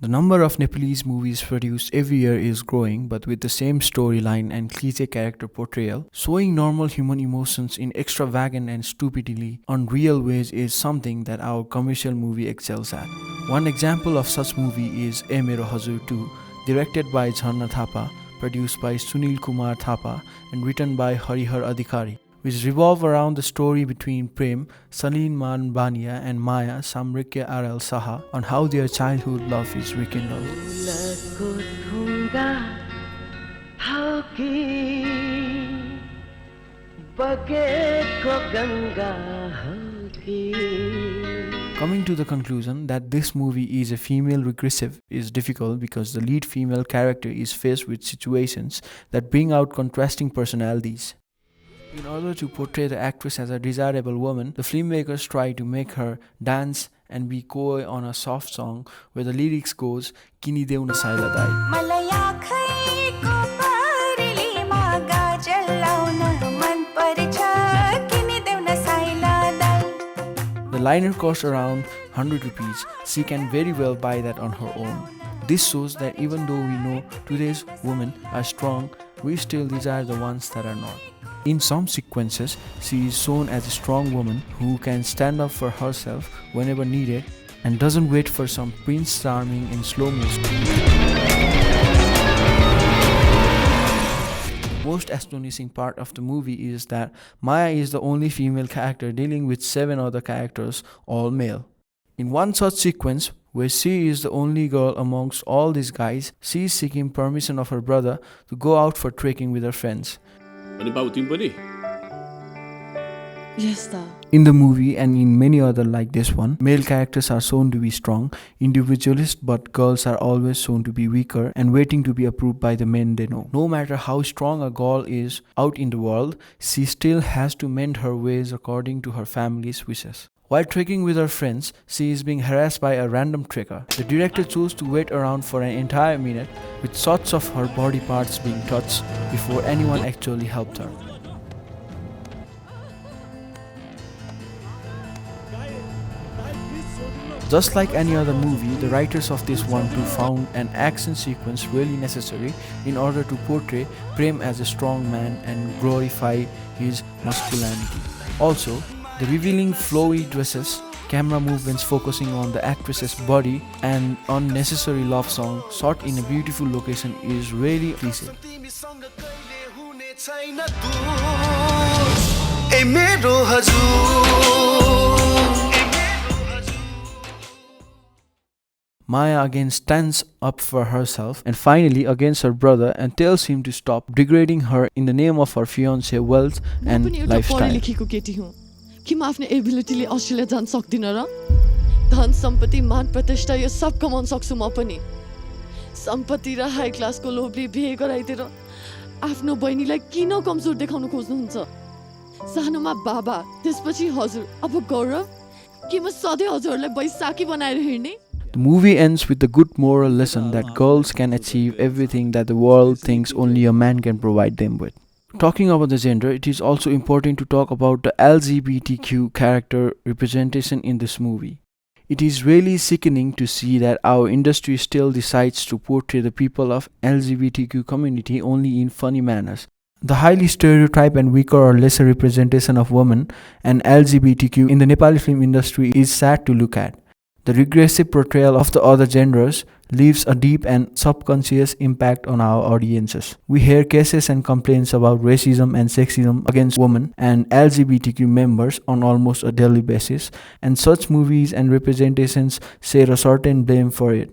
The number of Nepalese movies produced every year is growing, but with the same storyline and cliché character portrayal, showing normal human emotions in extravagant and stupidly unreal ways is something that our commercial movie excels at. One example of such movie is Mero Hajur 2, directed by Jhanna Thapa, produced by Sunil Kumar Thapa, and written by Harihar Adhikari, which revolve around the story between Prem, Saleen Maan Bania, and Maya Samrikya Aral Saha on how their childhood love is rekindled. Coming to the conclusion that this movie is a female regressive is difficult because the lead female character is faced with situations that bring out contrasting personalities. In order to portray the actress as a desirable woman, the filmmakers try to make her dance and be coy on a soft song where the lyrics goes Kini deuna saila dai. The liner costs around 100 rupees. She can very well buy that on her own. This shows that even though we know today's women are strong, we still desire the ones that are not. In some sequences, she is shown as a strong woman who can stand up for herself whenever needed and doesn't wait for some Prince Charming in slow motion. Most astonishing part of the movie is that Maya is the only female character dealing with 7 other characters, all male. In one such sequence, where she is the only girl amongst all these guys, she is seeking permission of her brother to go out for trekking with her friends. Yes, da. In the movie and in many other like this one, male characters are shown to be strong, individualist, but girls are always shown to be weaker and waiting to be approved by the men they know. No matter how strong a girl is out in the world, she still has to mend her ways according to her family's wishes. While trekking with her friends, she is being harassed by a random trekker. The director chose to wait around for an entire minute with shots of her body parts being touched before anyone actually helped her. Just like any other movie, the writers of this one too found an action sequence really necessary in order to portray Prem as a strong man and glorify his masculinity. Also, the revealing flowy dresses, camera movements focusing on the actress's body, and unnecessary love song shot in a beautiful location is really pleasing. Mero Hajur. Maya again stands up for herself and finally against her brother and tells him to stop degrading her in the name of her fiancé wealth and lifestyle. कि म आफ्नो एबिलिटीले Australia जान सक्दिन र धन सम्पत्ति मान प्रतिष्ठा यो सब कमाउन सक्छु म पनि सम्पत्ति र हाई क्लासको लोभले बिहे गराइदिएर आफ्नो बहिनीलाई किन कमजोर देखाउन खोज्नुहुन्छ सानोमा बाबा त्यसपछि हजुर अब गौरव के म सधैँ हजुरलाई बैसाखी बनाएर हिँड्ने. The movie ends with the good moral lesson that girls can achieve everything that the world thinks only a man can provide them with. Talking about the gender, it is also important to talk about the LGBTQ character representation in this movie. It is really sickening to see that our industry still decides to portray the people of LGBTQ community only in funny manners. The highly stereotyped and weaker or lesser representation of women and LGBTQ in the Nepali film industry is sad to look at. The regressive portrayal of the other genders leaves a deep and subconscious impact on our audiences. We hear cases and complaints about racism and sexism against women and LGBTQ members on almost a daily basis, and such movies and representations share a certain blame for it.